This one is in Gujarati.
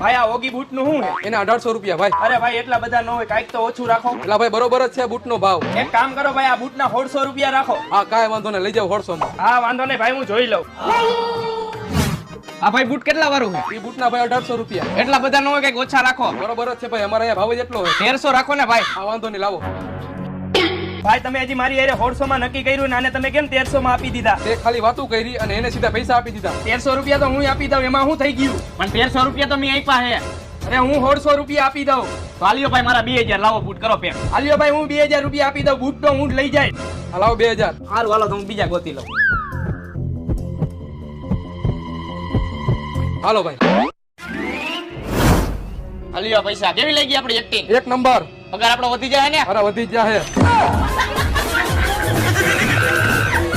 ભાઈ આ ઓગી બૂટ નું શું છે? એના 1800 રૂપિયા ભાઈ. અરે ભાઈ એટલા બધા ન હોય, કાંઈક તો ઓછું રાખો. એટલા ભાઈ બરોબર જ છે બૂટ નો ભાવ. એક કામ કરો ભાઈ, આ બૂટ ના 1600 રૂપિયા રાખો. હા કાંઈ વાંધો નહીં, લઈ જાવ 150 માં. હા વાંધો નહીં ભાઈ, હું જોઈ લઉં. આ ભાઈ બૂટ કેટલા વાળું છે? એ બૂટ ના ભાઈ 1800 રૂપિયા. એટલા બધા ન હોય, કઈક ઓછા રાખો. બરોબર જ છે ભાઈ, અમારા અહીંયા ભાવ જ એટલો હોય. 1300 રાખો ને ભાઈ. હા વાંધો નહીં, લાવો. ભાઈ તમે હજી મારી હારે 1600 માં નક્કી કર્યું ને આને તમે કેમ 1300 માં આપી દીધા? તે ખાલી વાતું કરી અને એને સીધા પૈસા આપી દીધા. 1300 રૂપિયા તો હું આપી દઉં, એમાં શું થઈ ગયું? પણ 1300 રૂપિયા તો મેં આપ્યા હે. અરે હું 1600 રૂપિયા આપી દઉં. તો આલ્યો ભાઈ મારા 2000 લાવો, બૂટ કરો પેક. આલ્યો ભાઈ હું 2000 રૂપિયા આપી દઉં, બૂટ તો હું જ લઈ જાય. હા લાવો 2000. હારું હાલો, તો હું બીજા ગોતી લઉં. હાલો ભાઈ. આલ્યો પૈસા. કેવી લઈ ગઈ આપણી એક્ટિંગ? એક નંબર. પગાર આપણો વધી જાય ને? અરે વધી જ જાય.